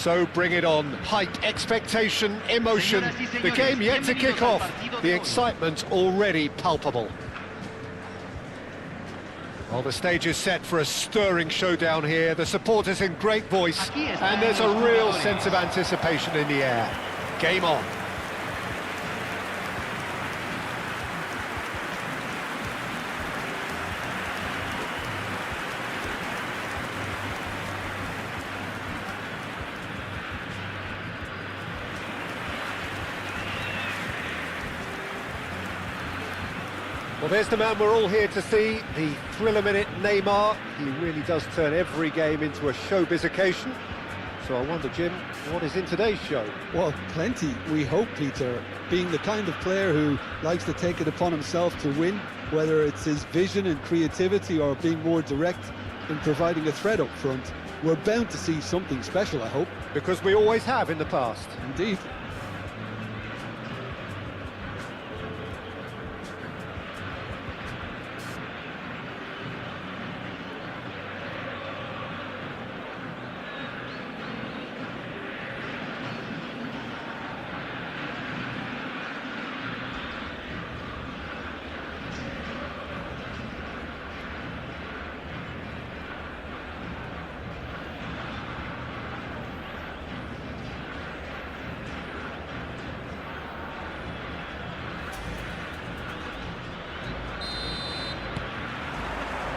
So bring it on. Hype, expectation, emotion. The game yet to kick off. The excitement already palpable. Well, the stage is set for a stirring showdown here. The supporters in great voice, and there's a real sense of anticipation in the air. Game on. Well, there's the man we're all here to see, the thriller-minute Neymar. He really does turn every game into a showbiz occasion. So I wonder, Jim, what is in today's show? Well, plenty, we hope, Peter. Being the kind of player who likes to take it upon himself to win, whether it's his vision and creativity or being more direct in providing a threat up front, we're bound to see something special, I hope. Because we always have in the past. Indeed.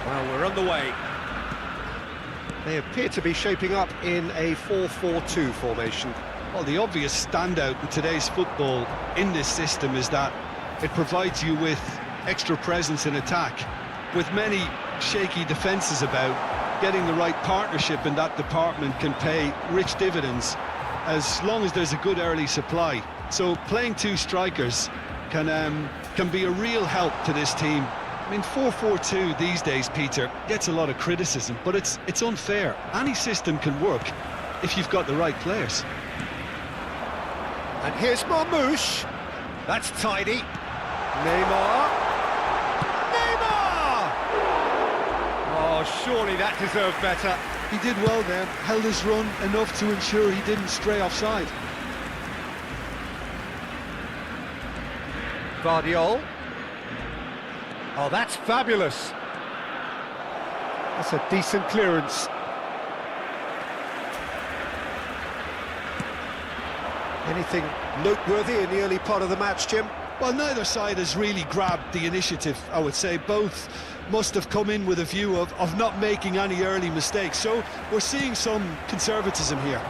Well, we're on the way. They appear to be shaping up in a 4-4-2 formation. Well, the obvious standout in today's football in this system is that it provides you with extra presence in attack. With many shaky defences about, getting the right partnership in that department can pay rich dividends as long as there's a good early supply. So playing two strikers can be a real help to this team. I mean, 4-4-2 these days, Peter, gets a lot of criticism, but it's unfair. Any system can work if you've got the right players. And here's Marmouche. That's tidy. Neymar. Neymar! Oh, surely that deserved better. He did well there, held his run enough to ensure he didn't stray offside. Guardiola. Oh, that's fabulous. That's a decent clearance. Anything noteworthy in the early part of the match, Jim? Well, neither side has really grabbed the initiative, I would say. Both must have come in with a view of not making any early mistakes. So we're seeing some conservatism here.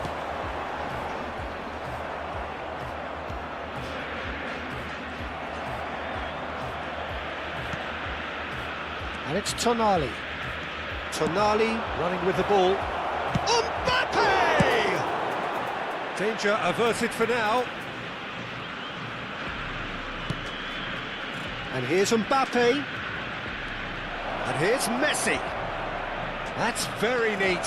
And it's Tonali. Tonali running with the ball. Mbappe! Danger averted for now. And here's Mbappe. And here's Messi. That's very neat.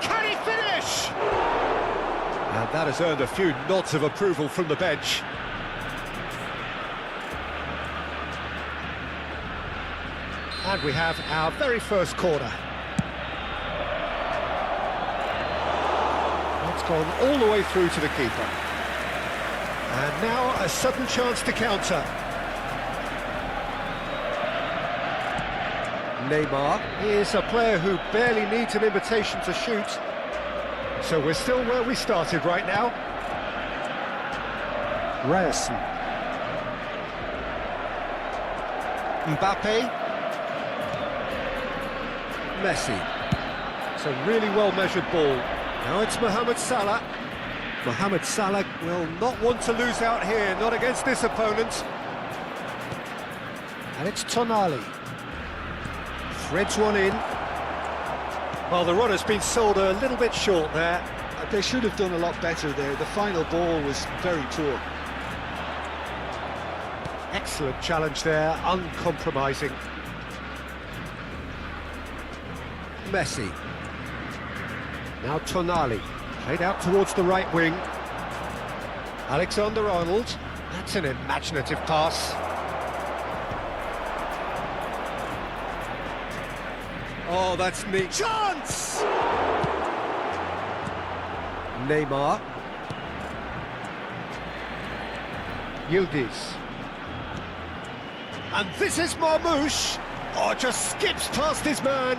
Can he finish? And that has earned a few nods of approval from the bench. And we have our very first corner. It's gone all the way through to the keeper. And now a sudden chance to counter. Neymar is a player who barely needs an invitation to shoot. So we're still where we started right now. Ryerson. Mbappe. Messi. It's a really well-measured ball. Now it's Mohamed Salah. Mohamed Salah will not want to lose out here, not against this opponent. And it's Tonali. Threads one in. Well, the run has been sold a little bit short there. They should have done a lot better there. The final ball was very poor. Excellent challenge there, uncompromising. Messi. Now Tonali, played out towards the right wing. Alexander-Arnold, that's an imaginative pass. Oh, that's neat. Chance! Neymar. Yildiz. And this is Marmoush. Oh, just skips past his man.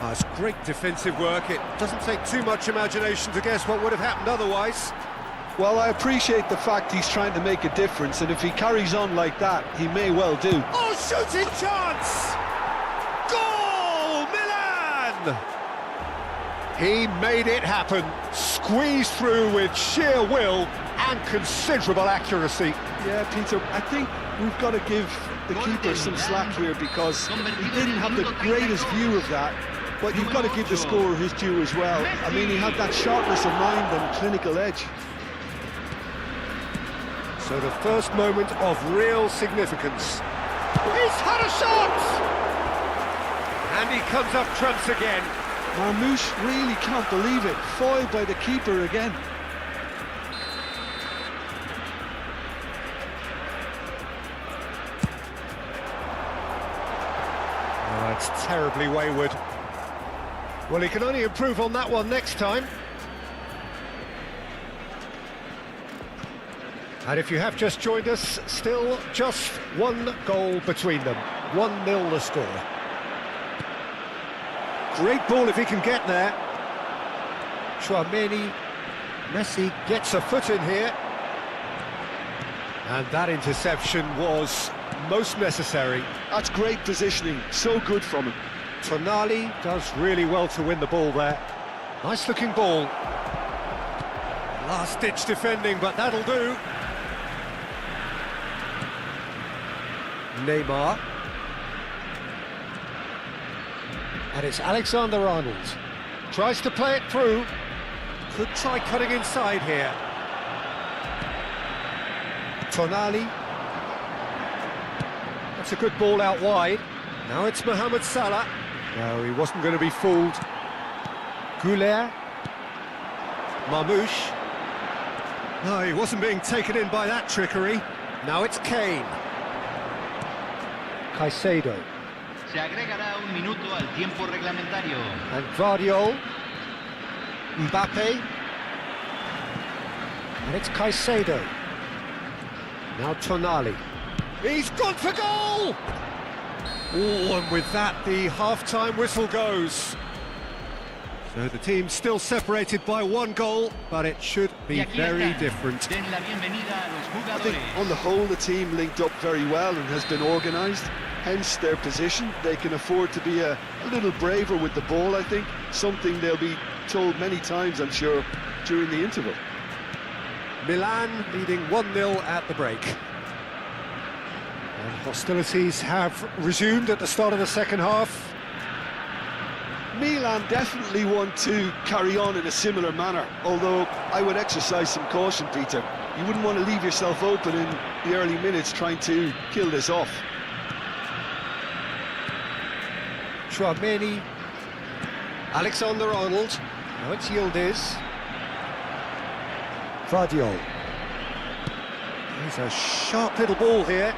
Oh, it's great defensive work. It doesn't take too much imagination to guess what would have happened otherwise. Well, I appreciate the fact he's trying to make a difference, and if he carries on like that, he may well do. Oh, shooting chance! Goal, Milan! He made it happen, squeezed through with sheer will and considerable accuracy. Yeah, Peter, I think we've got to give the keeper some slack here because he didn't have the greatest view of that, but you've got to give the scorer his due as well. I mean, he had that sharpness of mind and clinical edge. So the first moment of real significance. He's had a shot! And he comes up trumps again. Marmoush really can't believe it. Foiled by the keeper again. Oh, it's terribly wayward. Well, he can only improve on that one next time. And if you have just joined us, still just one goal between them. 1-0 the score. Great ball if he can get there. Chouameni. Messi gets a foot in here. And that interception was most necessary. That's great positioning, so good from him. Tonali does really well to win the ball there. Nice looking ball. Last-ditch defending, but that'll do. Neymar. And it's Alexander-Arnold. Tries to play it through. Could try cutting inside here. Tonali. That's a good ball out wide. Now it's Mohamed Salah. No, he wasn't going to be fooled. Goulet. Marmoush. No, he wasn't being taken in by that trickery. Now it's Kane. Caicedo. Se agregará un minuto al tiempo reglamentario. And Guardiola. Mbappe. And it's Caicedo. Now Tonali. He's gone for goal! Oh, and with that, the half-time whistle goes. So the team's still separated by one goal, but it should be very different. I think on the whole, the team linked up very well and has been organised. Hence their position. They can afford to be a little braver with the ball, I think. Something they'll be told many times, I'm sure, during the interval. Milan leading 1-0 at the break. And hostilities have resumed at the start of the second half. Milan definitely want to carry on in a similar manner, although I would exercise some caution, Peter. You wouldn't want to leave yourself open in the early minutes trying to kill this off. Chouameni. Alexander-Arnold. Now it's Yildiz. Guardiola. There's a sharp little ball here.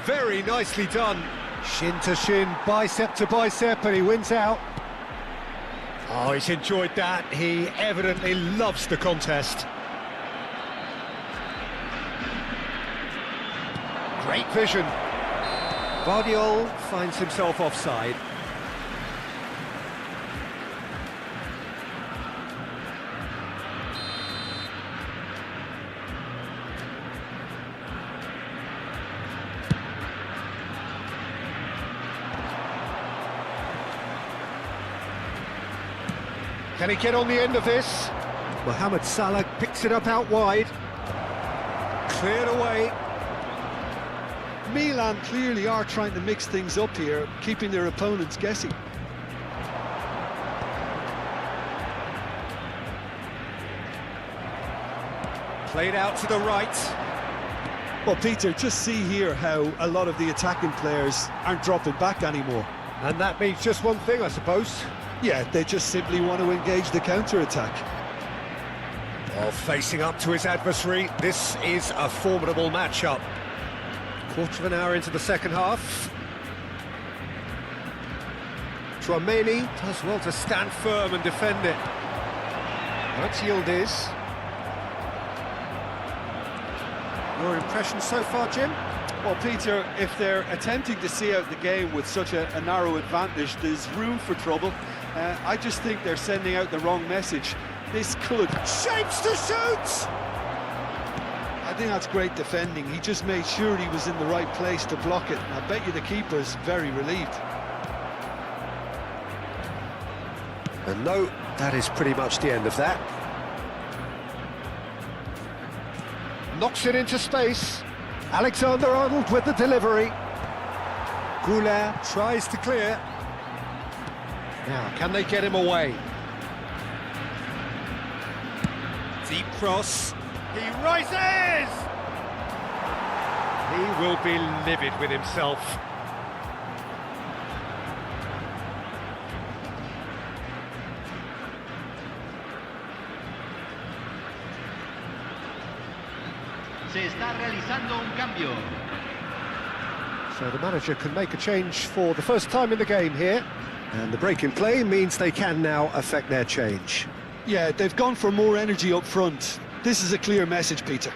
Very nicely done. Shin to shin, bicep to bicep, and he wins out. Oh, he's enjoyed that. He evidently loves the contest. Great vision. Guardiola finds himself offside. Can he get on the end of this? Mohamed Salah picks it up out wide. Cleared away. Milan clearly are trying to mix things up here, keeping their opponents guessing. Played out to the right. Well, Peter, just see here how a lot of the attacking players aren't dropping back anymore. And that means just one thing, I suppose. Yeah, they just simply want to engage the counter-attack. While facing up to his adversary, this is a formidable matchup. Quarter of an hour into the second half. Chouameni does well to stand firm and defend it. That's Yildiz. Your impression so far, Jim? Well, Peter, if they're attempting to see out the game with such a narrow advantage, there's room for trouble. I just think they're sending out the wrong message. This could... Shapes to shoot! I think that's great defending. He just made sure he was in the right place to block it. I bet you the keeper's very relieved. And no, that is pretty much the end of that. Knocks it into space. Alexander-Arnold with the delivery. Kuat tries to clear. Now, can they get him away? Deep cross. He rises! He will be livid with himself. Se está realizando un cambio. So the manager can make a change for the first time in the game here. And the break in play means they can now affect their change. Yeah, they've gone for more energy up front. This is a clear message, Peter.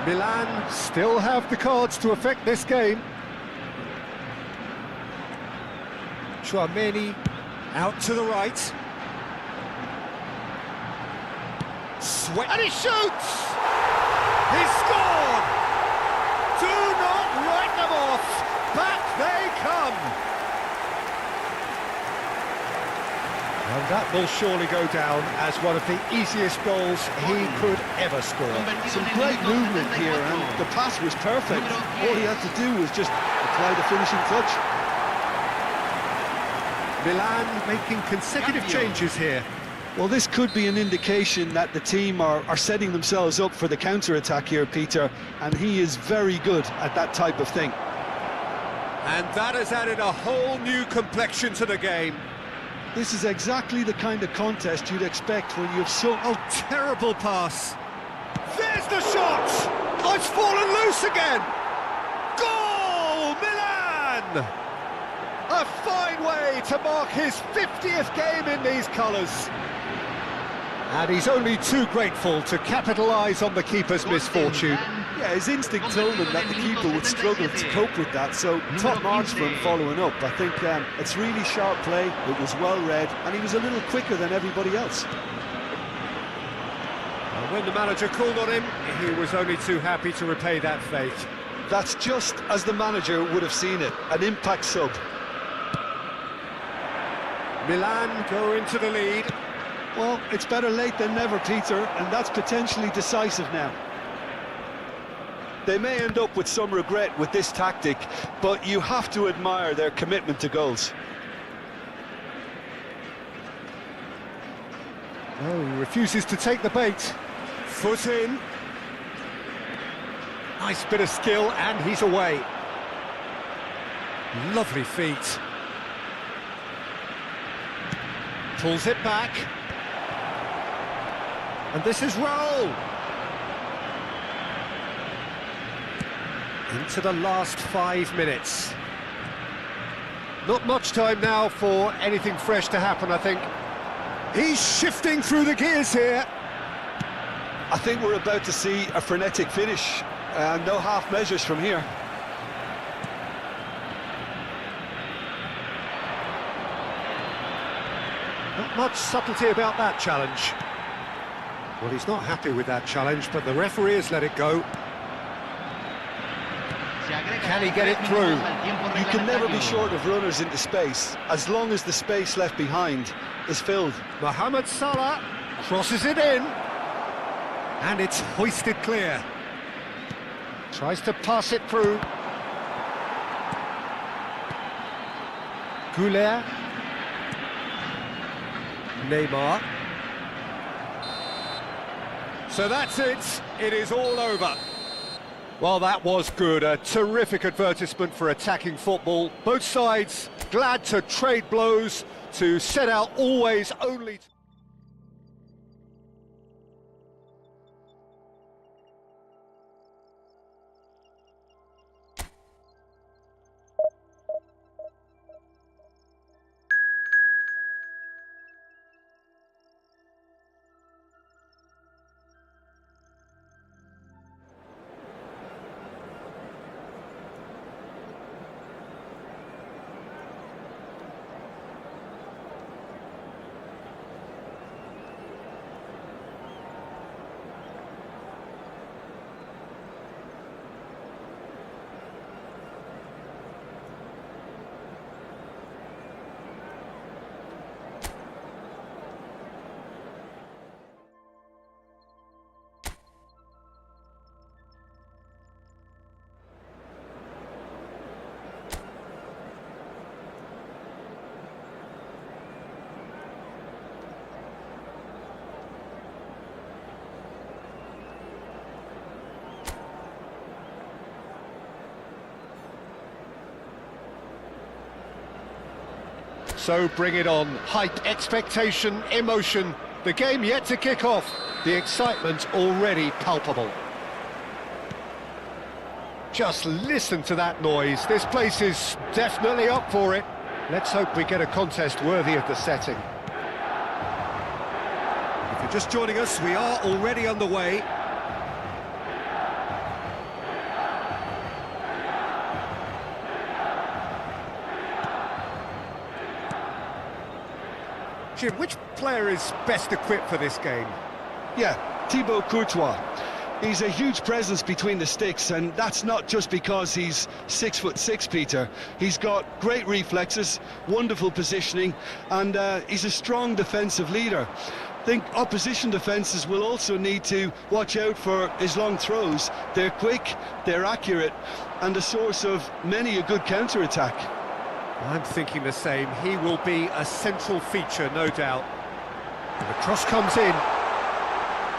Milan still have the cards to affect this game. Chouameni out to the right. And he shoots! He's scored! Do not write them off! Back they come! And that will surely go down as one of the easiest goals he could ever score. Some great movement here, and the pass was perfect. All he had to do was just apply the finishing touch. Milan making consecutive changes here. Well, this could be an indication that the team are setting themselves up for the counter-attack here, Peter, and he is very good at that type of thing. And that has added a whole new complexion to the game. This is exactly the kind of contest you'd expect when you've so... Oh, terrible pass. There's the shot! Oh, it's fallen loose again! Goal, Milan! A fine way to mark his 50th game in these colours. And he's only too grateful to capitalise on the keeper's misfortune. Yeah, his instinct told him that the keeper would struggle to cope with that, so top marks for him following up. I think it's really sharp play, it was well read, and he was a little quicker than everybody else. And when the manager called on him, he was only too happy to repay that fate. That's just as the manager would have seen it, an impact sub. Milan go into the lead. Well, it's better late than never, Peter, and that's potentially decisive now. They may end up with some regret with this tactic, but you have to admire their commitment to goals. Oh, he refuses to take the bait. Foot in. Nice bit of skill, and he's away. Lovely feet. Pulls it back. And this is Raul. Into the last 5 minutes. Not much time now for anything fresh to happen, I think. He's shifting through the gears here. I think we're about to see a frenetic finish. No half measures from here. Not much subtlety about that challenge. Well, he's not happy with that challenge, but the referee has let it go. Can he get it through? You can never be short of runners into space, as long as the space left behind is filled. Mohamed Salah crosses it in. And it's hoisted clear. Tries to pass it through. Kuat. Neymar. So that's it. It is all over. Well, that was good. A terrific advertisement for attacking football. Both sides glad to trade blows, to set out always only... So bring it on. Hype, expectation, emotion. The game yet to kick off. The excitement already palpable. Just listen to that noise. This place is definitely up for it. Let's hope we get a contest worthy of the setting. If you're just joining us, we are already underway. Jim, which player is best equipped for this game? Yeah, Thibaut Courtois. He's a huge presence between the sticks, and that's not just because he's 6'6", Peter. He's got great reflexes, wonderful positioning, and he's a strong defensive leader. I think opposition defences will also need to watch out for his long throws. They're quick, they're accurate, and a source of many a good counter-attack. I'm thinking the same. He will be a central feature, no doubt. And the cross comes in.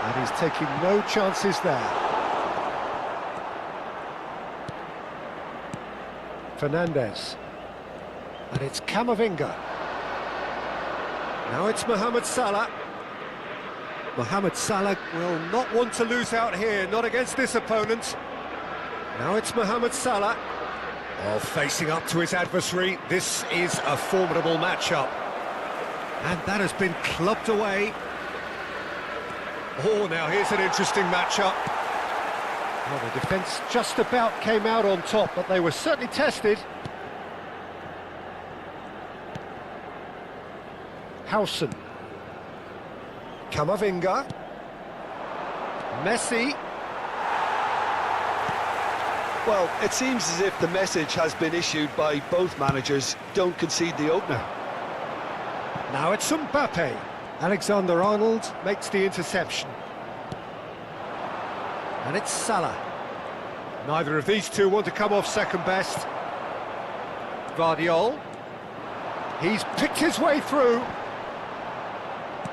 And he's taking no chances there. Fernandes. And it's Camavinga. Now it's Mohamed Salah. Mohamed Salah will not want to lose out here, not against this opponent. Now it's Mohamed Salah. Oh, facing up to his adversary. This is a formidable matchup. And that has been clubbed away. Oh, now here's an interesting matchup. Well, the defence just about came out on top, but they were certainly tested. Howson. Camavinga. Messi. Well, it seems as if the message has been issued by both managers: don't concede the opener. Now it's Mbappe. Alexander-Arnold makes the interception. And it's Salah. Neither of these two want to come off second best. Vardiol. He's picked his way through.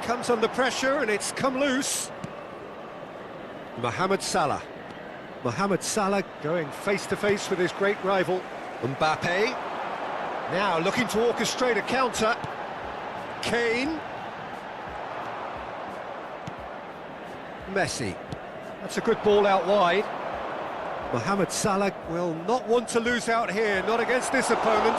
Comes under pressure and it's come loose. Mohamed Salah. Mohamed Salah going face-to-face with his great rival. Mbappe. Now looking to orchestrate a counter. Kane. Messi. That's a good ball out wide. Mohamed Salah will not want to lose out here, not against this opponent.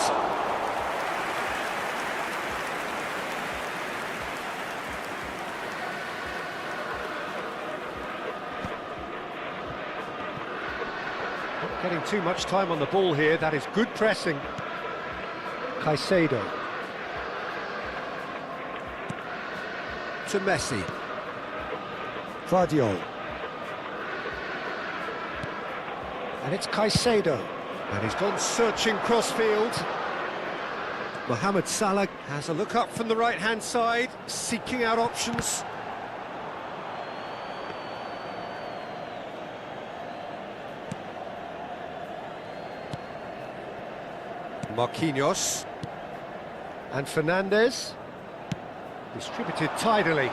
Not getting too much time on the ball here, that is good pressing. Caicedo. To Messi. Vardiol. And it's Caicedo. And he's gone searching crossfield. Mohamed Salah has a look up from the right-hand side, seeking out options. Marquinhos. And Fernandes. Distributed tidily.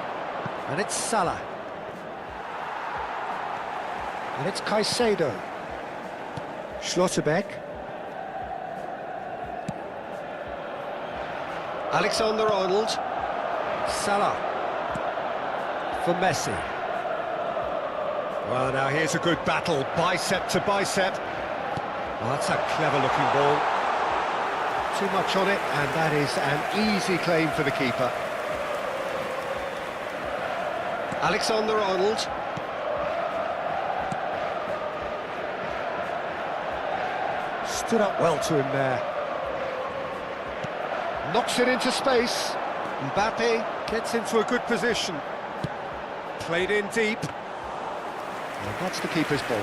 And it's Salah. And it's Caicedo. Schlotterbeck. Alexander-Arnold. Salah. For Messi. Well, now here's a good battle, bicep to bicep. Well, that's a clever-looking ball. Too much on it, and that is an easy claim for the keeper. Alexander-Arnold. Stood up well to him there. Knocks it into space. Mbappe gets into a good position. Played in deep. And that's the keeper's ball.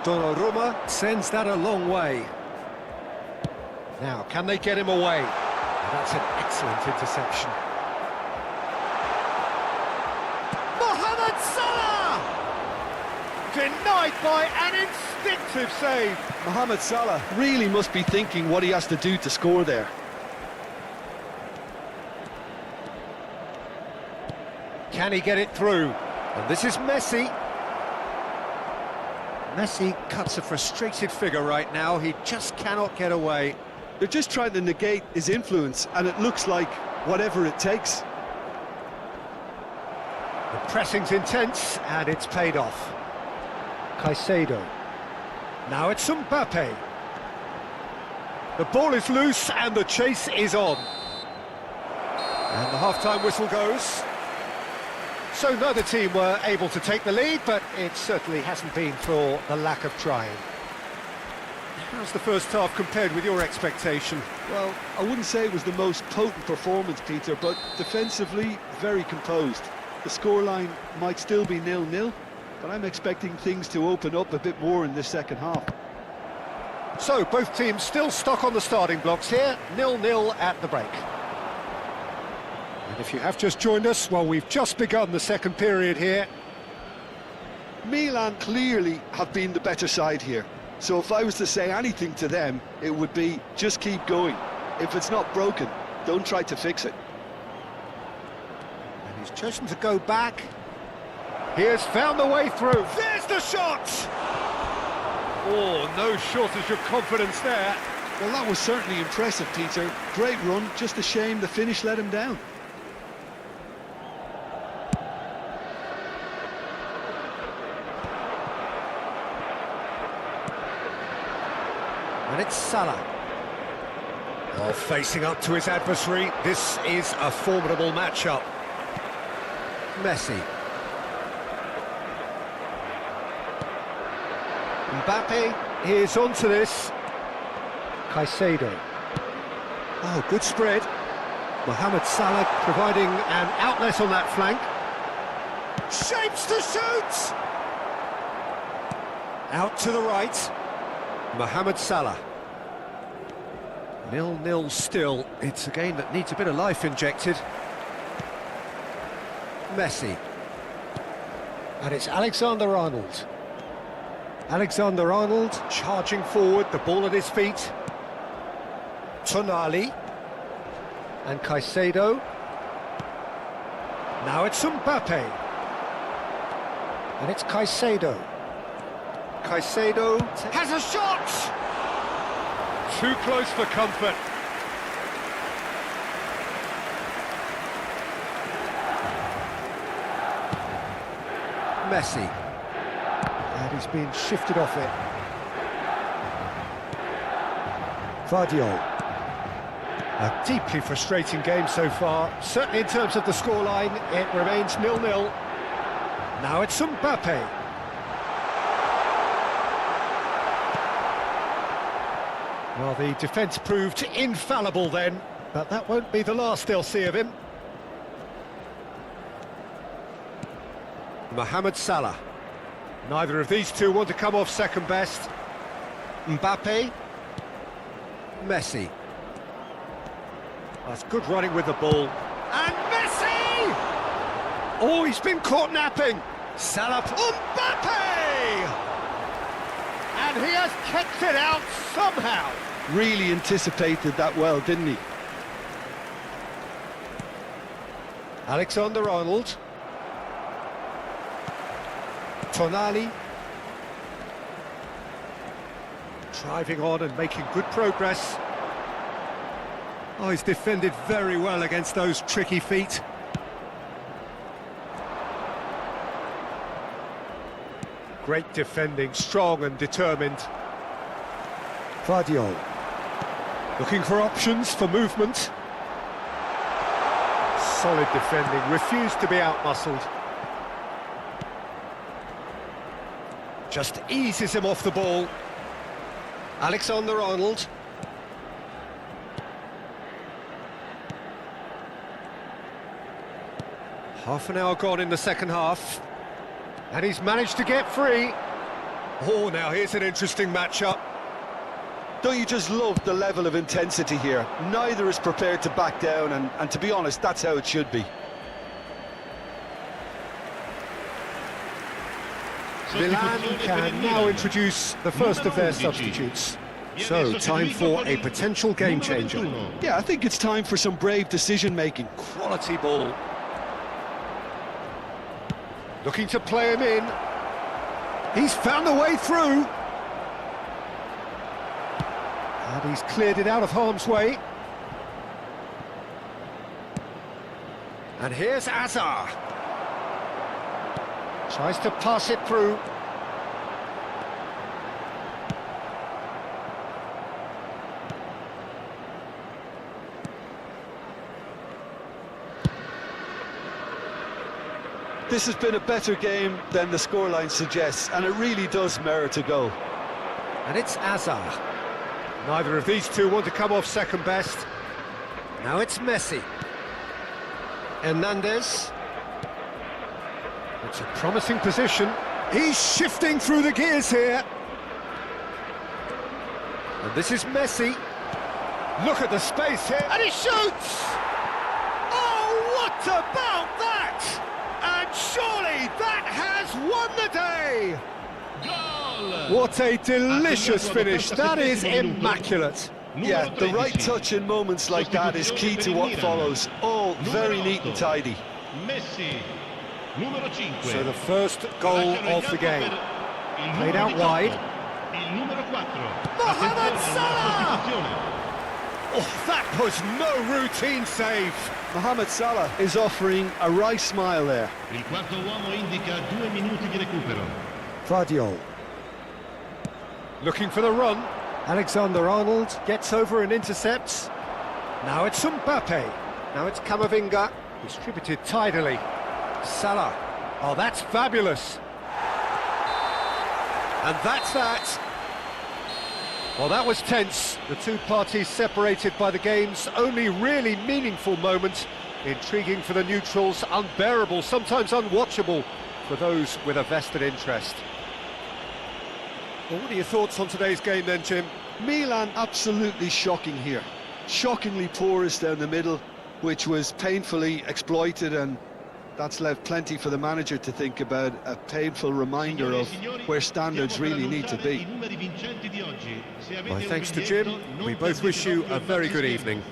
Donnarumma sends that a long way. Now, can they get him away? That's an excellent interception. Mohamed Salah! Denied by an instinctive save. Mohamed Salah really must be thinking what he has to do to score there. Can he get it through? And this is Messi. Messi cuts a frustrated figure right now. He just cannot get away. They're just trying to negate his influence, and it looks like whatever it takes. The pressing's intense, and it's paid off. Caicedo. Now it's Mbappe. The ball is loose, and the chase is on. And the half-time whistle goes. So neither team were able to take the lead, but it certainly hasn't been for the lack of trying. How's the first half compared with your expectation? Well, I wouldn't say it was the most potent performance, Peter, but defensively, very composed. The scoreline might still be 0-0, but I'm expecting things to open up a bit more in this second half. So, both teams still stuck on the starting blocks here, 0-0 at the break. And if you have just joined us, well, we've just begun the second period here. Milan clearly have been the better side here. So if I was to say anything to them, it would be just keep going. If it's not broken, don't try to fix it. And he's chosen to go back. He has found the way through. There's the shot! Oh, no shortage of confidence there. Well, that was certainly impressive, Peter. Great run, just a shame the finish let him down. And it's Salah. Oh, facing up to his adversary, this is a formidable matchup. Messi. Mbappe is onto this. Caicedo. Oh, good spread. Mohamed Salah providing an outlet on that flank. Shapes to shoot! Out to the right. Mohamed Salah. 0-0 still. It's a game that needs a bit of life injected. Messi. And it's Alexander-Arnold. Alexander-Arnold charging forward, the ball at his feet. Tonali. And Caicedo. Now it's Mbappe. And it's Caicedo. Caicedo has a shot! Too close for comfort. Messi. And he's been shifted off it. Vardiol. A deeply frustrating game so far. Certainly in terms of the scoreline, it remains 0-0. Now it's Mbappe. Well, the defence proved infallible then, but that won't be the last they'll see of him. Mohamed Salah. Neither of these two want to come off second best. Mbappe. Messi. That's good running with the ball. And Messi! Oh, he's been caught napping. Salah. Mbappe! And he has kept it out somehow. Really anticipated that well, didn't he? Alexander-Arnold. Tonali. Driving on and making good progress. Oh, he's defended very well against those tricky feet. Great defending, strong and determined. Vardiol. Looking for options for movement. Solid defending, refused to be outmuscled. Just eases him off the ball. Alexander-Arnold. Half an hour gone in the second half. And he's managed to get free. Oh, now here's an interesting matchup. Don't you just love the level of intensity here? Neither is prepared to back down, and to be honest, that's how it should be. Milan can now introduce the first of their substitutes. So, time for a potential game changer. Yeah, I think it's time for some brave decision-making. Quality ball. Looking to play him in. He's found the way through. And he's cleared it out of harm's way. And here's Azar. Tries to pass it through. This has been a better game than the scoreline suggests, and it really does merit a goal. And it's Azar. Neither of these two want to come off second best. Now it's Messi. Hernandez. It's a promising position. He's shifting through the gears here. And this is Messi. Look at the space here. And he shoots! Oh, what about that? And surely that has won the day! What a delicious finish. That is immaculate. Yeah, the right touch in moments like that is key to what follows. All very neat and tidy. So the first goal of the game. Played out wide. Mohamed Salah! Oh, that was no routine save. Mohamed Salah is offering a wry smile there. Il quarto uomo indica 2 minuti di recupero. Vardiol. Looking for the run. Alexander-Arnold gets over and intercepts. Now it's Mbappe. Now it's Camavinga. Distributed tidily. Salah. Oh, that's fabulous. And that's that. Well, that was tense. The two parties separated by the game's only really meaningful moment. Intriguing for the neutrals, unbearable, sometimes unwatchable for those with a vested interest. Well, what are your thoughts on today's game then, Jim? Milan absolutely shocking here. Shockingly porous down the middle, which was painfully exploited, and that's left plenty for the manager to think about, a painful reminder of where standards really need to be. My thanks to Jim. We both wish you a very good evening.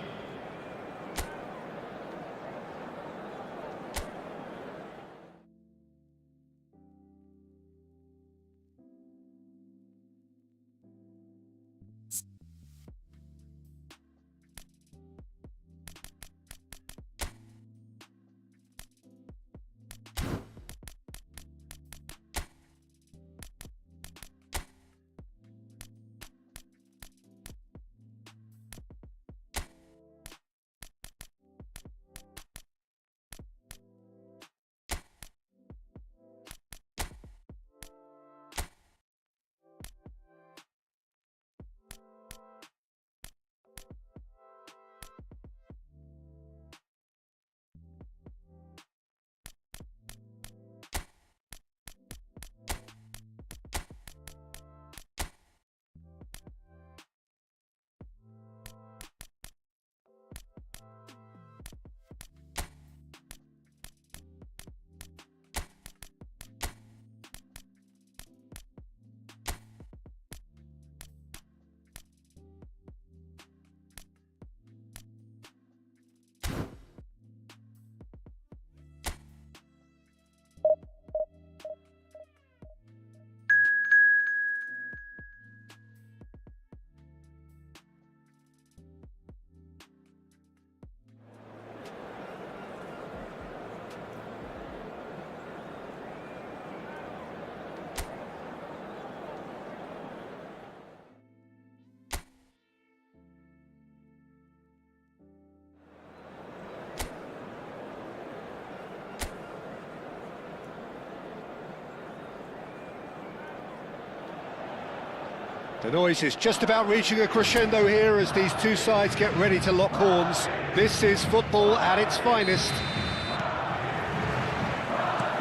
The noise is just about reaching a crescendo here as these two sides get ready to lock horns. This is football at its finest.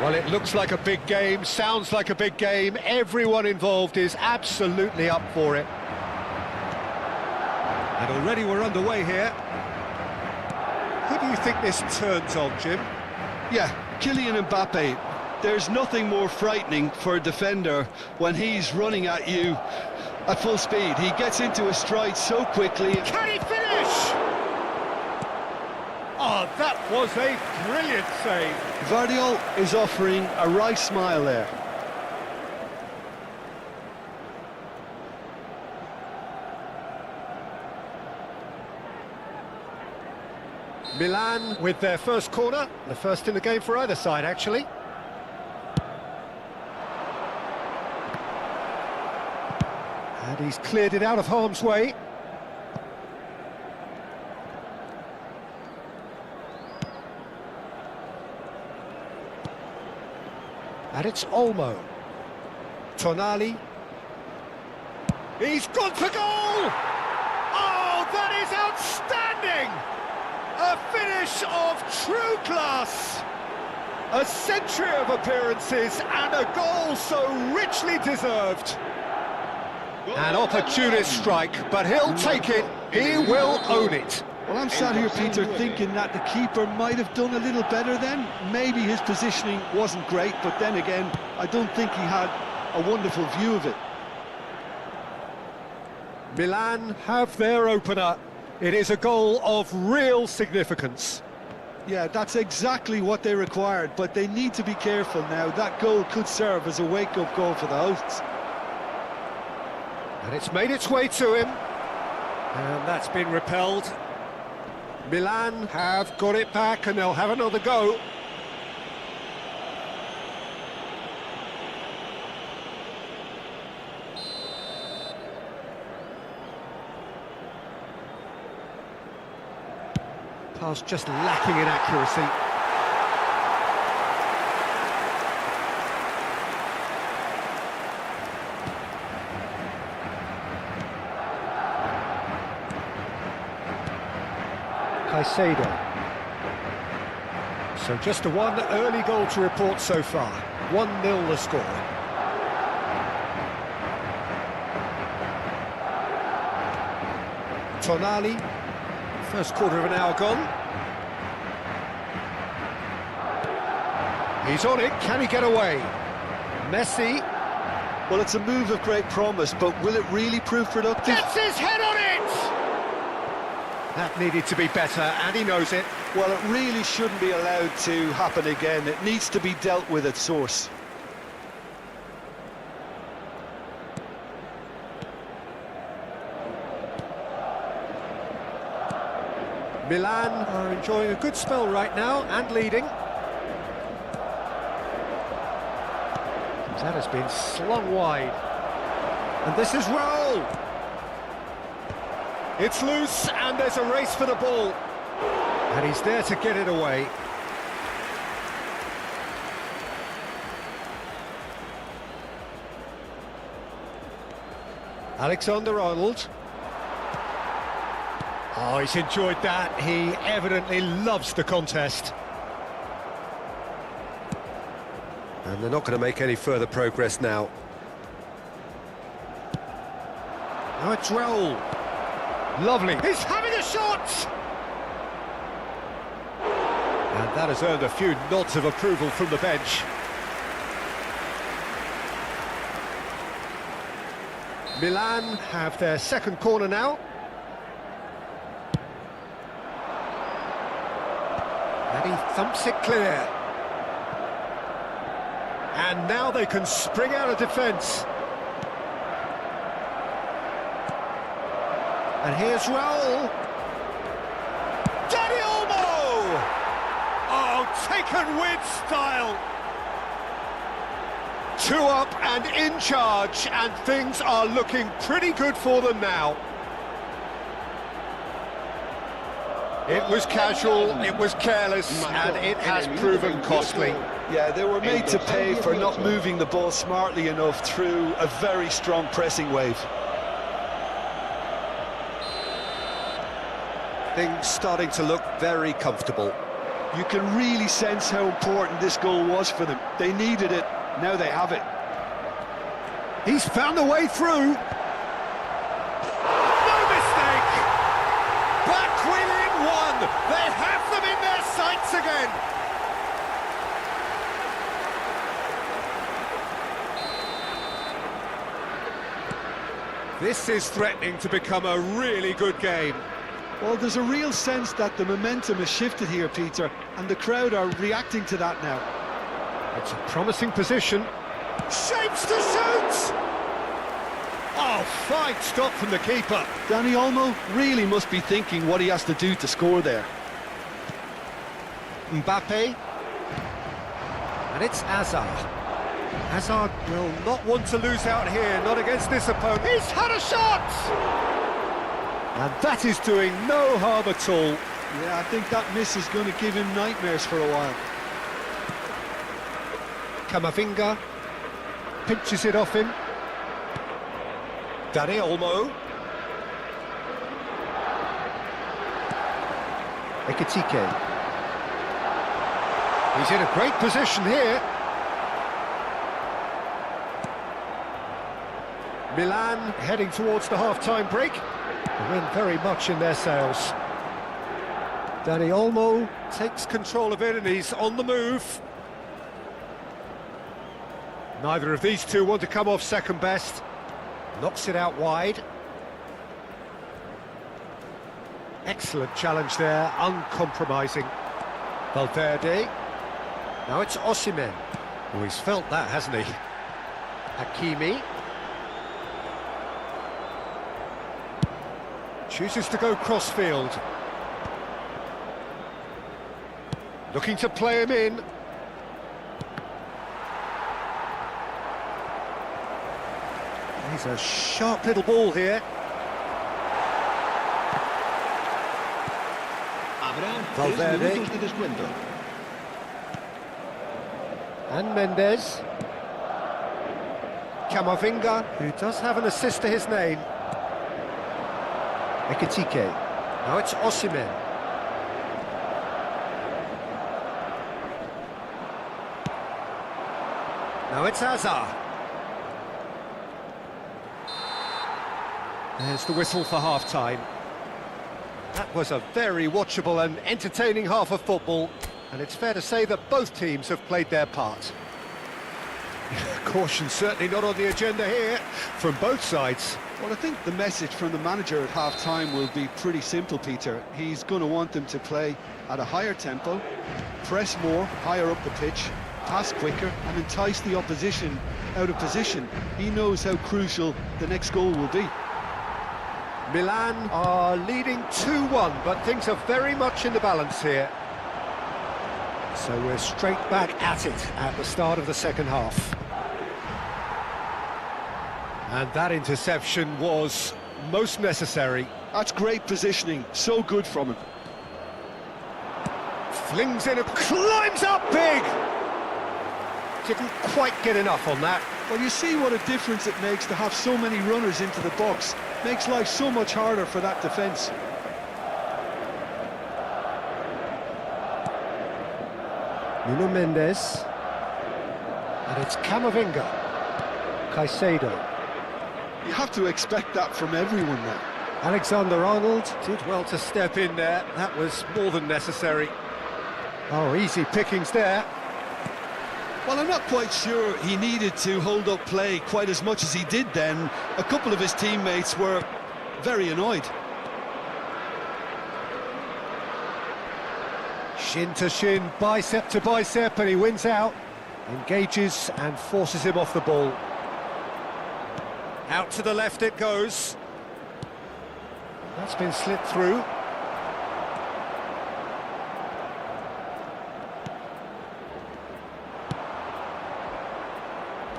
Well, it looks like a big game, sounds like a big game. Everyone involved is absolutely up for it. And already we're underway here. Who do you think this turns on, Jim? Yeah, Kylian Mbappe. There's nothing more frightening for a defender when he's running at you at full speed. He gets into a stride so quickly. Can he finish? Oh, That was a brilliant save. Vardiol is offering a wry smile there. Milan with their first corner, the first in the game for either side, actually. And he's cleared it out of harm's way. And it's Olmo. Tonali. He's gone for goal! Oh, that is outstanding! A finish of true class! A century of appearances and a goal so richly deserved. An opportunist strike, but he'll take it. He will own it. Well, I'm sat here, Peter, thinking that the keeper might have done a little better then. Maybe his positioning wasn't great, but then again, I don't think he had a wonderful view of it. Milan have their opener. It is a goal of real significance. Yeah, that's exactly what they required, but they need to be careful now. That goal could serve as a wake-up goal for the hosts. And it's made its way to him. And that's been repelled. Milan have got it back and they'll have another go. Pass just lacking in accuracy. Caicedo. So just a one early goal to report so far. 1-0 the score. Tonali. First quarter of an hour gone. He's on it, can he get away? Messi. Well, it's a move of great promise, but will it really prove productive? Gets his head on it! That needed to be better, and he knows it. Well, it really shouldn't be allowed to happen again. It needs to be dealt with at source. Milan are enjoying a good spell right now and leading. That has been slung wide. And this is Raul. It's loose and there's a race for the ball. And he's there to get it away. Alexander-Arnold. Oh, he's enjoyed that. He evidently loves the contest. And they're not going to make any further progress now. Now it's Raul. Lovely. He's having a shot! And that has earned a few nods of approval from the bench. Milan have their second corner now. And he thumps it clear. And now they can spring out of defence. And here's Raul. Dani Olmo! Oh, taken with style. 2 up and in charge, and things are looking pretty good for them now. It was casual, it was careless, and it has proven costly. Yeah, they were made to pay for not moving the ball smartly enough through a very strong pressing wave. Things starting to look very comfortable. You can really sense how important this goal was for them. They needed it, now they have it. He's found a way through. No mistake! Back within one! They have them in their sights again! This is threatening to become a really good game. Well, there's a real sense that the momentum has shifted here, Peter, and the crowd are reacting to that now. It's a promising position. Shapes to shoot! Oh, fine stop from the keeper. Dani Olmo really must be thinking what he has to do to score there. Mbappe. And it's Hazard. Hazard will not want to lose out here, not against this opponent. He's had a shot! And that is doing no harm at all. Yeah, I think that miss is going to give him nightmares for a while. Camavinga pinches it off him. Dani Olmo. Ekitike. He's in a great position here. Milan heading towards the half-time break. The wind very much in their sails. Dani Olmo takes control of it and he's on the move. Neither of these two want to come off second best. Knocks it out wide. Excellent challenge there, uncompromising. Valverde. Now it's Osimhen. Oh, he's felt that, hasn't he? Hakimi. Chooses to go crossfield. Looking to play him in. He's a sharp little ball here. Habrá 3 Valverde. minutos de descuento. And Mendes. Camavinga, who does have an assist to his name. Ekitike. Now it's Osimhen. Now it's Hazard. There's the whistle for half-time. That was a very watchable and entertaining half of football, and it's fair to say that both teams have played their part. Caution certainly not on the agenda here from both sides. Well, I think the message from the manager at half-time will be pretty simple, Peter. He's going to want them to play at a higher tempo, press more, higher up the pitch, pass quicker, and entice the opposition out of position. He knows how crucial the next goal will be. Milan are leading 2-1, but things are very much in the balance here. So we're straight back at it at the start of the second half. And that interception was most necessary. That's great positioning, so good from him. Flings in, climbs up big! Didn't quite get enough on that. Well, you see what a difference it makes to have so many runners into the box. Makes life so much harder for that defence. Nuno Mendes. And it's Camavinga. Caicedo. You have to expect that from everyone now. Alexander-Arnold did well to step in there. That was more than necessary. Oh, easy pickings there. Well, I'm not quite sure he needed to hold up play quite as much as he did then. A couple of his teammates were very annoyed. Shin to shin, bicep to bicep, and he wins out. Engages and forces him off the ball. Out to the left it goes. That's been slipped through.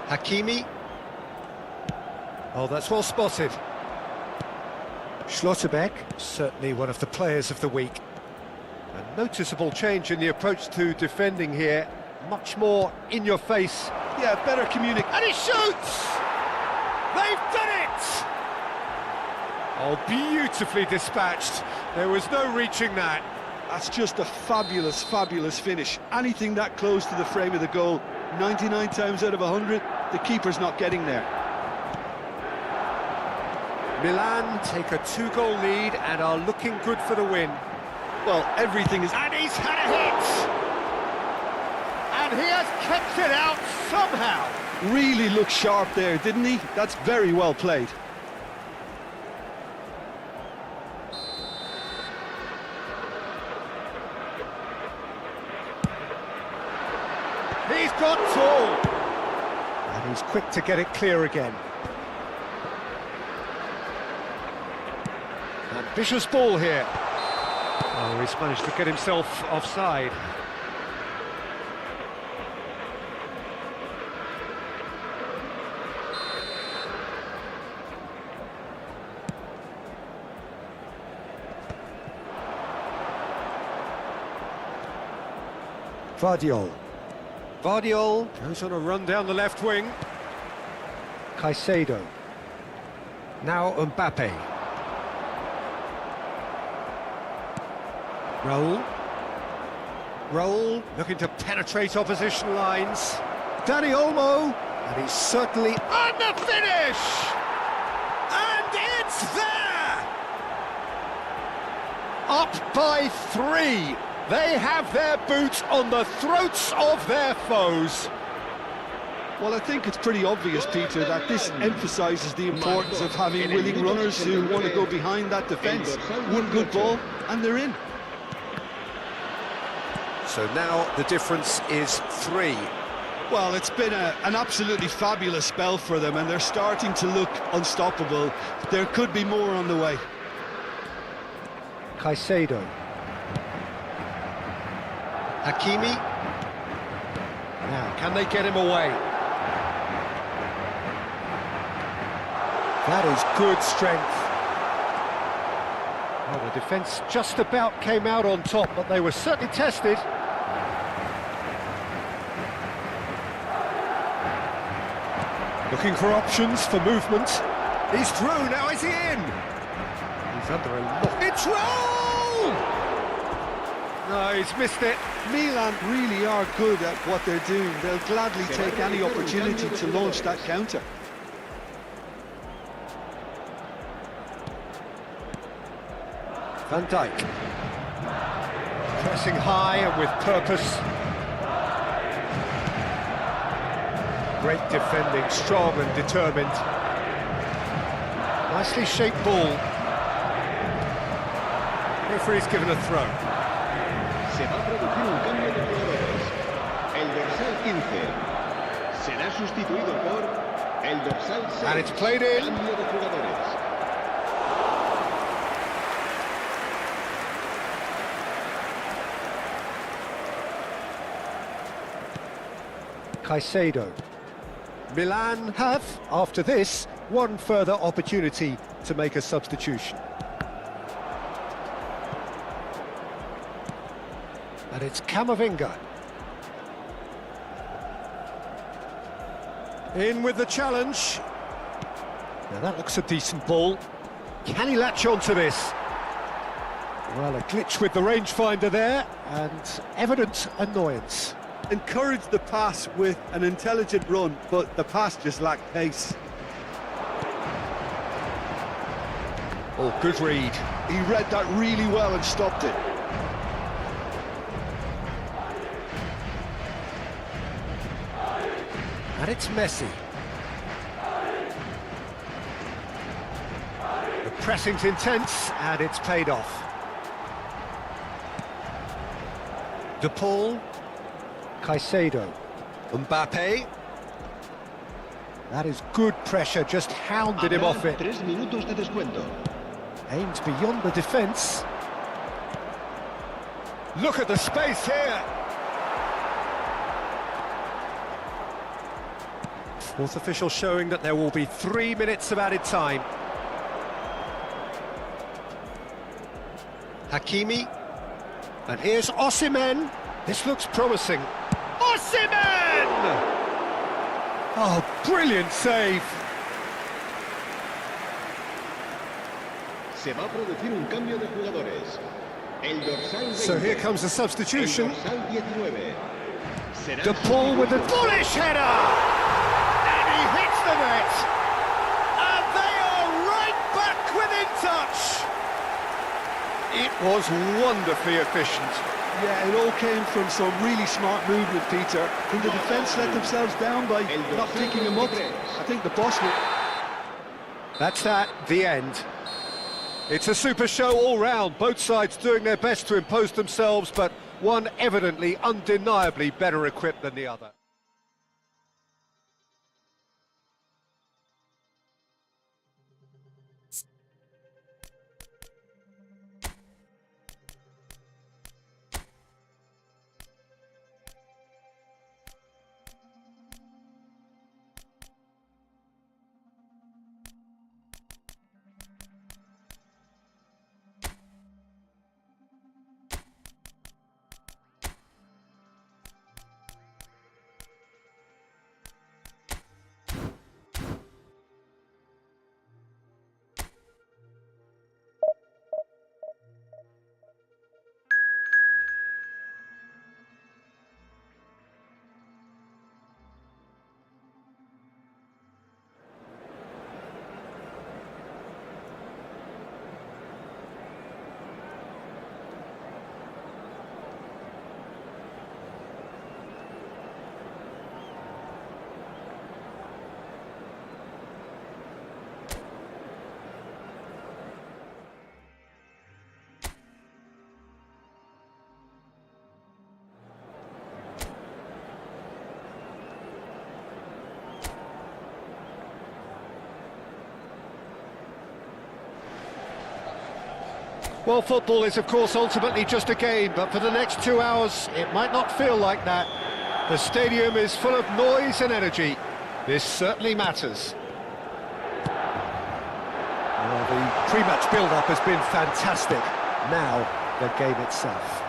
Hakimi. Oh, that's well spotted. Schlotterbeck, certainly one of the players of the week. A noticeable change in the approach to defending here. Much more in your face. Yeah, better communicate. And he shoots! They've done it! Oh, beautifully dispatched. There was no reaching that. That's just a fabulous, fabulous finish. Anything that close to the frame of the goal, 99 times out of 100, the keeper's not getting there. Milan take a 2-goal lead and are looking good for the win. Well, everything is... And he's had a hit! And he has kept it out somehow! Really looked sharp there, didn't he? That's very well played. got tall. And he's quick to get it clear again. Ambitious ball here. Oh, he's managed to get himself offside. Vardiol goes on a run down the left wing. Caicedo. Now Mbappe. Roll, looking to penetrate opposition lines. Dani Olmo, and he's certainly on the finish! And it's there! Up by 3. They have their boots on the throats of their foes. Well, I think it's pretty obvious, Peter, that this emphasises the importance of having willing runners who want to go behind that defence. One good ball, and they're in. So now the difference is 3. Well, it's been an absolutely fabulous spell for them, and they're starting to look unstoppable. There could be more on the way. Caicedo. Hakimi. Now, can they get him away? That is good strength. Well, the defence just about came out on top, but they were certainly tested. Looking for options for movement. He's through, now is he in? He's under a lot. It's roll! No, he's missed it. Milan really are good at what they're doing. They'll gladly take any opportunity to launch that counter. Van Dijk. Pressing high and with purpose. Great defending, strong and determined. Nicely shaped ball. Referee's given a throw. Se va a producir un cambio de jugadores. El dorsal 15 será sustituido por el dorsal 6. And it's played in. Cambio de jugadores. Caicedo. Milan have, after this, one further opportunity to make a substitution. And it's Camavinga. In with the challenge. Now that looks a decent ball. Can he latch onto this? Well, a glitch with the rangefinder there, and evident annoyance. Encouraged the pass with an intelligent run, but the pass just lacked pace. Oh, good read. He read that really well and stopped it. And it's Messi. The pressing's intense, and it's paid off. De Paul. Caicedo. Mbappe. That is good pressure, just hounded him off it. 3 minutos de descuento. Aims beyond the defence. Look at the space here. Fourth official showing that there will be 3 minutes of added time. Hakimi. And here's Osimhen. This looks promising. Osimhen! Oh, brilliant save. Se va a producir un cambio de jugadores. El dorsal 20. So here comes the substitution. El dorsal 19 será De Paul with a sustituido. bullish header! And he hits the net! And they are right back within touch! It was wonderfully efficient. Yeah, it all came from some really smart movement, Peter. And the defence let themselves down by not picking him up. I think the boss will... That's that, the end. It's a super show all round, both sides doing their best to impose themselves, but one evidently, undeniably better equipped than the other. Well, football is, of course, ultimately just a game, but for the next 2 hours, it might not feel like that. The stadium is full of noise and energy. This certainly matters. Well, the pre-match build-up has been fantastic. Now, the game itself.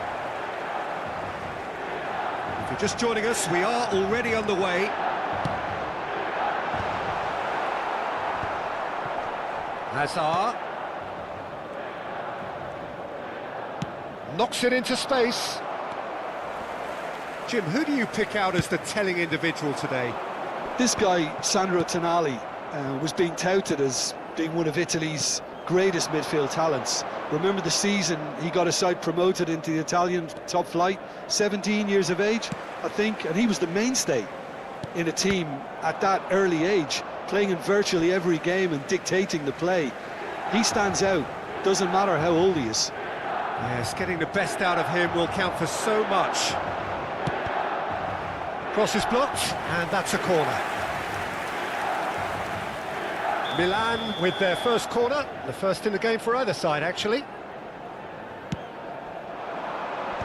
If you're just joining us, we are already underway. Hazard. Knocks it into space. Jim, who do you pick out as the telling individual today? This guy, Sandro Tonali, was being touted as being one of Italy's greatest midfield talents. Remember the season he got a side promoted into the Italian top flight, 17 years of age, I think, and he was the mainstay in a team at that early age, playing in virtually every game and dictating the play. He stands out, doesn't matter how old he is. Yes, getting the best out of him will count for so much. Cross is blocked, and that's a corner. Milan with their first corner, the first in the game for either side, actually.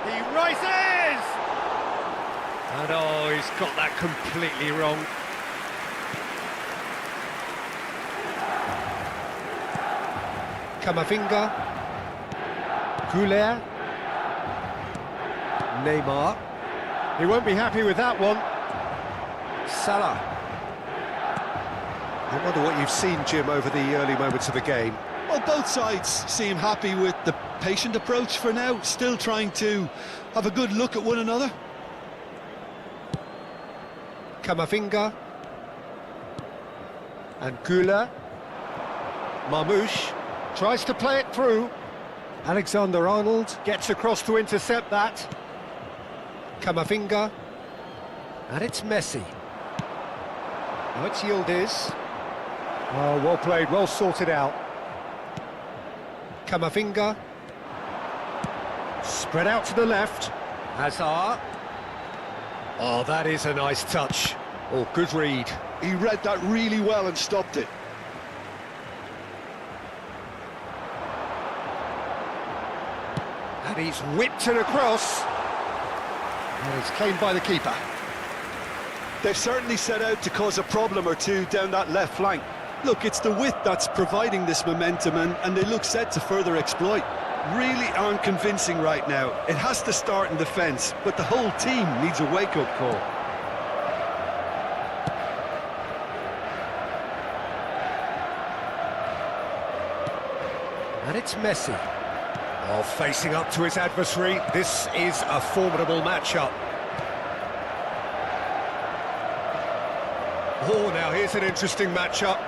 He rises! And oh, he's got that completely wrong. Camavinga. Kuat. Neymar. He won't be happy with that one. Salah. I wonder what you've seen, Jim, over the early moments of the game. Well, both sides seem happy with the patient approach for now, still trying to have a good look at one another. Camavinga. And Kuat. Marmoush tries to play it through. Alexander-Arnold gets across to intercept that. Camavinga. And it's Messi. Now it's Yildiz. Oh, well played, well sorted out. Camavinga. Spread out to the left. Hazard. Oh, that is a nice touch. Oh, good read. He read that really well and stopped it. And he's whipped it across. And it's claimed by the keeper. They've certainly set out to cause a problem or two down that left flank. Look, it's the width that's providing this momentum, and they look set to further exploit. Really aren't convincing right now. It has to start in defence, but the whole team needs a wake-up call. And it's Messi. Oh, facing up to his adversary. This is a formidable matchup. Oh, now here's an interesting matchup.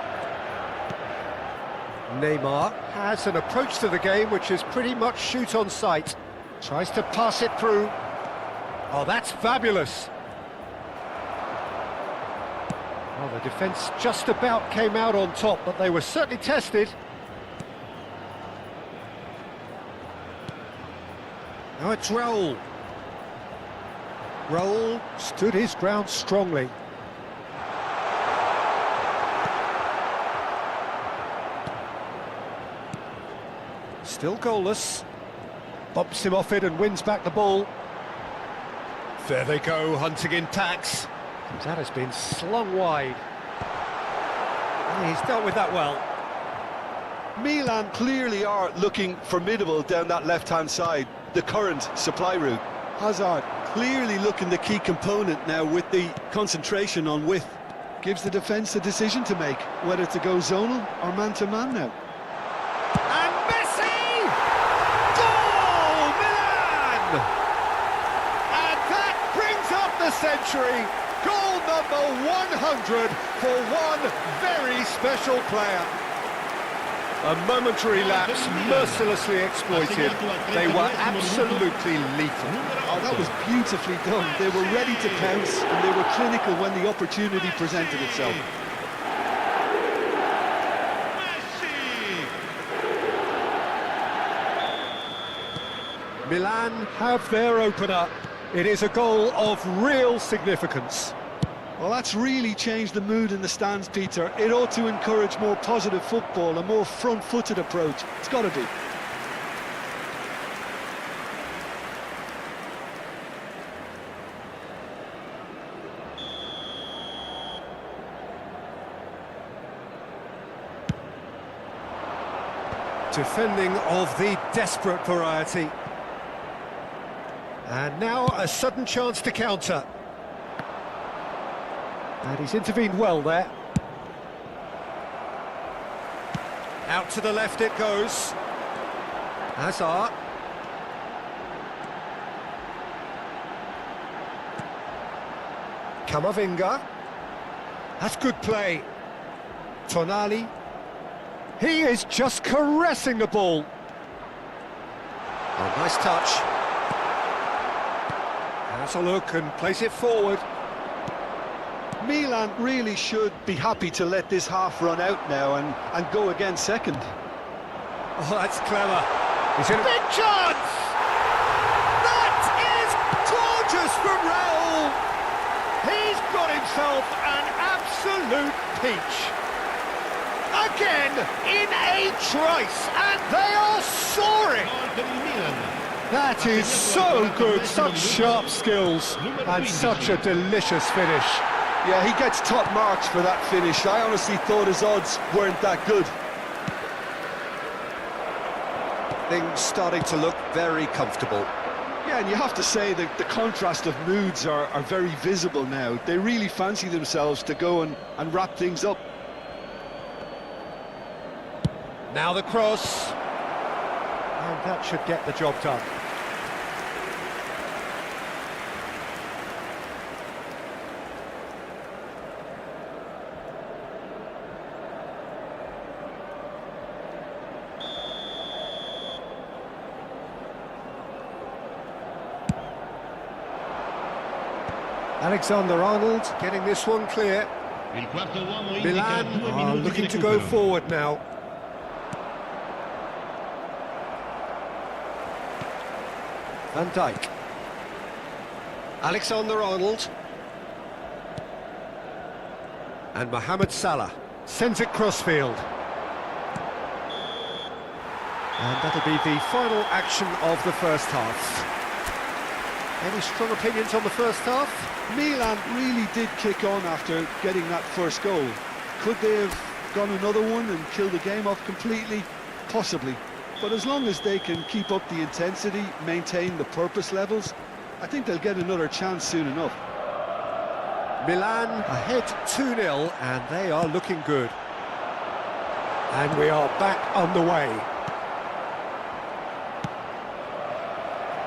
Neymar has an approach to the game which is pretty much shoot on sight. Tries to pass it through. Oh, that's fabulous. Well, the defence just about came out on top, but they were certainly tested. Now it's Raul. Raul stood his ground strongly. Still goalless. Bumps him off it and wins back the ball. There they go, hunting in tacks. That has been slung wide. He's dealt with that well. Milan clearly are looking formidable down that left-hand side, the current supply route. Hazard clearly looking the key component now with the concentration on width. Gives the defence a decision to make, whether to go zonal or man-to-man now. And Messi! Goal! Milan! And that brings up the century. Goal number 100 for one very special player. A momentary lapse, mercilessly exploited. They were absolutely lethal. Oh, that was beautifully done. They were ready to pounce, and they were clinical when the opportunity presented itself. Milan have their opener. It is a goal of real significance. Well, that's really changed the mood in the stands, Peter. It ought to encourage more positive football, a more front-footed approach. It's got to be. Defending of the desperate variety. And now a sudden chance to counter. And he's intervened well there. Out to the left it goes. Hazard. Camavinga. That's good play. Tonali. He is just caressing the ball. Oh, nice touch. Has a look and plays it forward. Milan really should be happy to let this half run out now and go again second. Oh, that's clever. He's in a big chance! That is gorgeous from Raul! He's got himself an absolute peach. Again, in a trice, and they are soaring! That is so good, such sharp skills, and such a delicious finish. Yeah, he gets top marks for that finish. I honestly thought his odds weren't that good. Things starting to look very comfortable. Yeah, and you have to say that the contrast of moods are very visible now. They really fancy themselves to go and wrap things up. Now the cross. And that should get the job done. Alexander-Arnold getting this one clear. Milan are looking to go forward now. Van Dijk. Alexander-Arnold. And Mohamed Salah sends it crossfield. And that'll be the final action of the first half. Any strong opinions on the first half? Milan really did kick on after getting that first goal. Could they have gone another one and killed the game off completely? Possibly. But as long as they can keep up the intensity, maintain the purpose levels, I think they'll get another chance soon enough. Milan ahead 2-0 and they are looking good. And we are back on the way.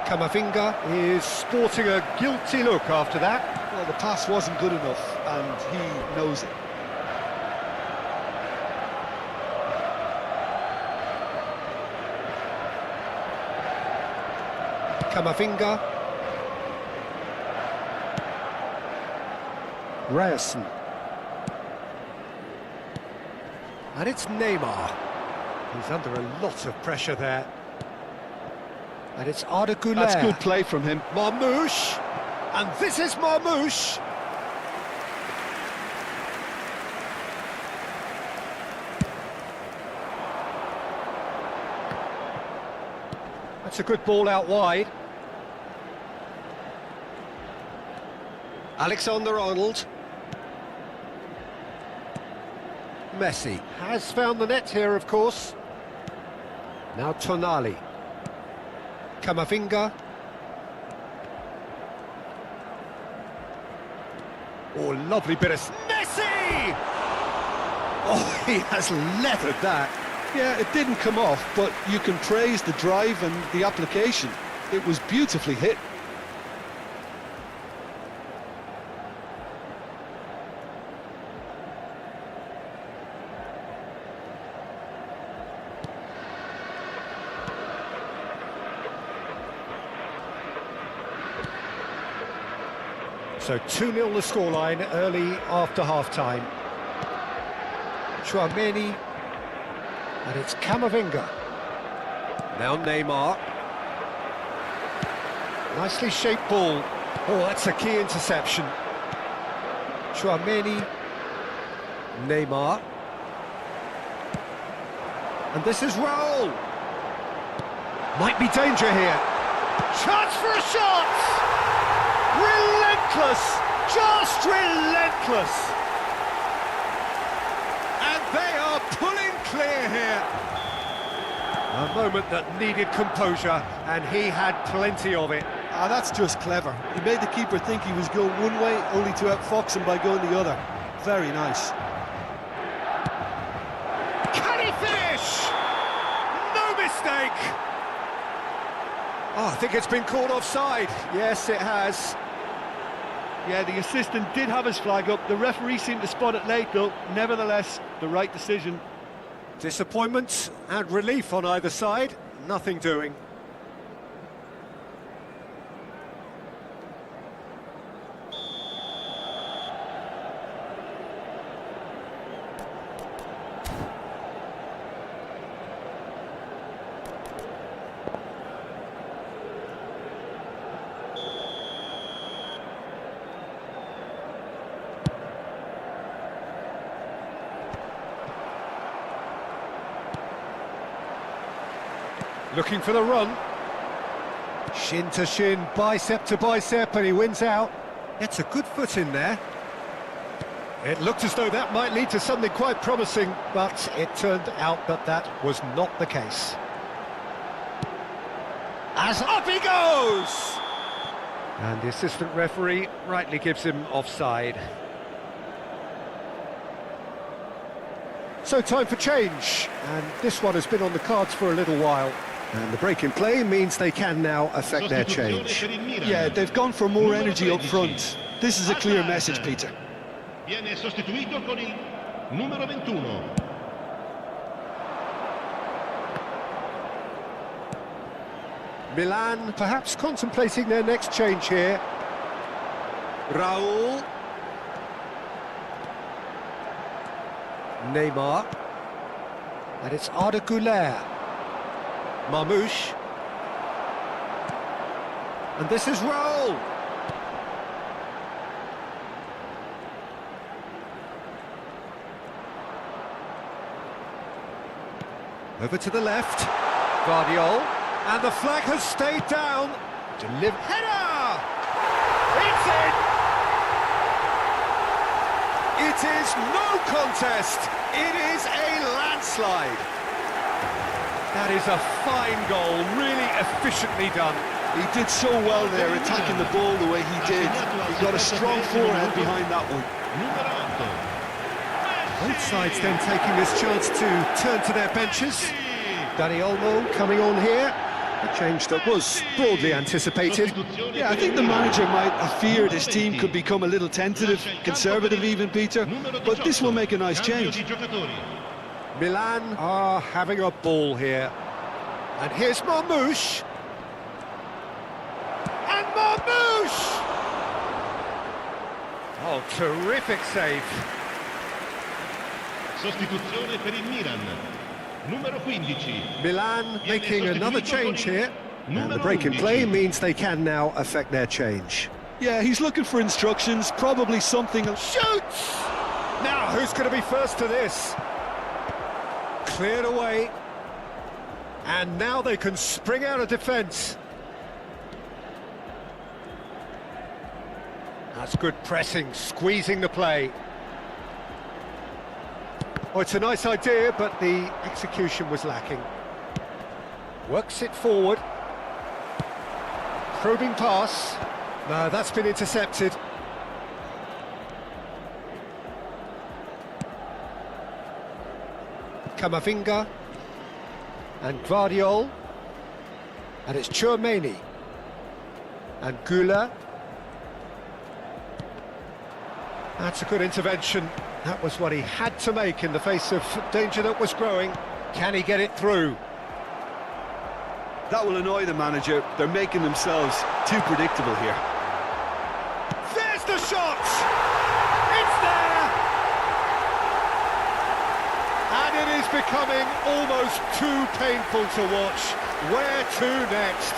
Camavinga is sporting a guilty look after that. Well, the pass wasn't good enough, and he knows it. Camavinga. Ryerson. And it's Neymar. He's under a lot of pressure there. And it's Arda Güler. That's good play from him. Marmoush. And this is Marmoush. That's a good ball out wide. Alexander-Arnold. Messi has found the net here, of course. Now Tonali. Camavinga. Oh, lovely bit of... Messi! Oh, he has leathered that. Yeah, it didn't come off, but you can praise the drive and the application. It was beautifully hit. So 2-0 the scoreline early after half-time. Tchouaméni. And it's Camavinga. Now Neymar. Nicely shaped ball. Oh, that's a key interception. Tchouaméni. Neymar. And this is Raul. Might be danger here. Chance for a shot! Relentless! Just relentless! And they are pulling clear here. moment that needed composure, and he had plenty of it. Ah, that's just clever. He made the keeper think he was going one way, only to outfox him by going the other. Very nice. Can he finish? No mistake! Oh, I think it's been called offside. Yes, it has. Yeah, the assistant did have his flag up. The referee seemed to spot it late, though. Nevertheless, the right decision. Disappointment and relief on either side. Nothing doing. Looking for the run. Shin to shin, bicep to bicep, and he wins out. Gets a good foot in there. It looked as though that might lead to something quite promising, but it turned out that that was not the case. As up he goes! And the assistant referee rightly gives him offside. So time for change, and this one has been on the cards for a little while. And the break in play means they can now affect their change. Yeah, they've gone for more energy up front. This is a clear message, Peter. Viene sostituito con il numero 21. Milan perhaps contemplating their next change here. Raul. Neymar. And it's Arda Güler. Marmoush. And this is Raul. Over to the left. Guardiola. And the flag has stayed down. Header! It's in! It is no contest. It is a landslide. That is a fine goal, really efficiently done. He did so well there, attacking the ball the way he did. He got a strong forehand behind that one. Both sides then taking this chance to turn to their benches. Dani Olmo coming on here. A change that was broadly anticipated. Yeah, I think the manager might have feared his team could become a little tentative, conservative even, Peter. But this will make a nice change. Milan are having a ball here. And here's Marmoush. And Marmoush! Oh, terrific save. Sostituzione per il Milan. Numero 15. Milan making another change here. And the break in play means they can now affect their change. Yeah, he's looking for instructions, probably something... Shoots! Now, who's going to be first to this? Cleared away. And now they can spring out of defence. That's good pressing, squeezing the play. Oh, it's a nice idea, but the execution was lacking. Works it forward. Probing pass. No, that's been intercepted. Camavinga. And Guardiola. And it's Tchouaméni. And Güler. That's a good intervention. That was what he had to make in the face of danger that was growing. Can he get it through? That will annoy the manager. They're making themselves too predictable here. There's the shot! It's there! And it is becoming almost too painful to watch. Where to next?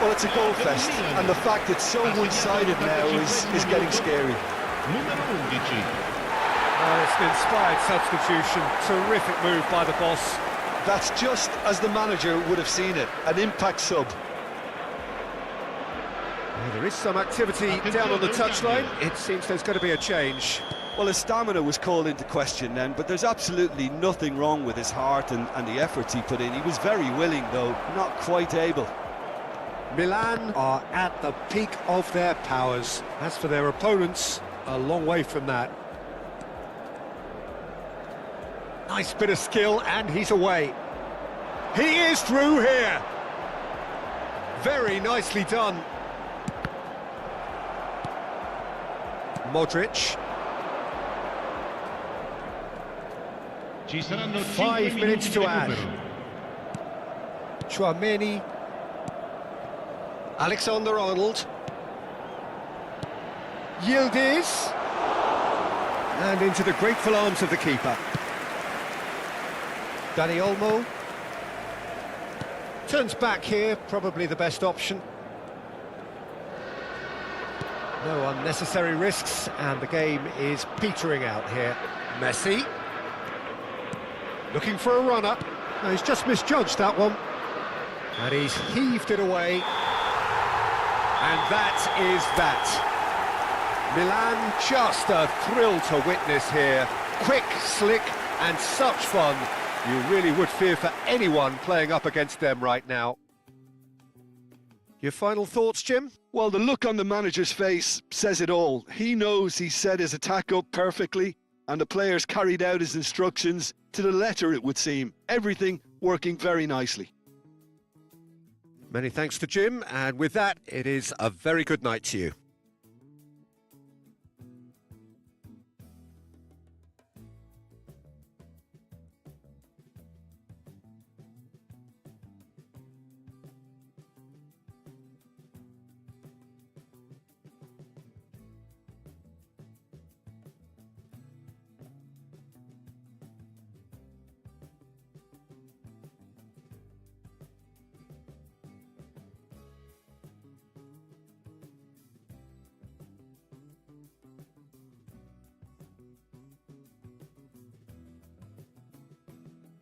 Well, it's a goal fest, and the fact it's so one-sided now is getting scary. Numero 11. Oh, it's an inspired substitution. Terrific move by the boss. That's just as the manager would have seen it, an impact sub. Well, there is some activity down on the touchline. It seems there's going to be a change. Well, his stamina was called into question then, but there's absolutely nothing wrong with his heart and the efforts he put in. He was very willing, though, not quite able. Milan are at the peak of their powers. As for their opponents, a long way from that. Nice bit of skill, and he's away. He is through here. Very nicely done. Modric. Ci saranno 5 minutes to add. recupero. Chouameni. Alexander-Arnold. Yildiz. And into the grateful arms of the keeper. Dani Olmo. Turns back here, probably the best option. No unnecessary risks, and the game is petering out here. Messi. Looking for a runner. No, he's just misjudged that one. And he's heaved it away. And that is that. Milan, just a thrill to witness here. Quick, slick, and such fun. You really would fear for anyone playing up against them right now. Your final thoughts, Jim? Well, the look on the manager's face says it all. He knows he set his attack up perfectly, and the players carried out his instructions to the letter, it would seem. Everything working very nicely. Many thanks to Jim, and with that, it is a very good night to you.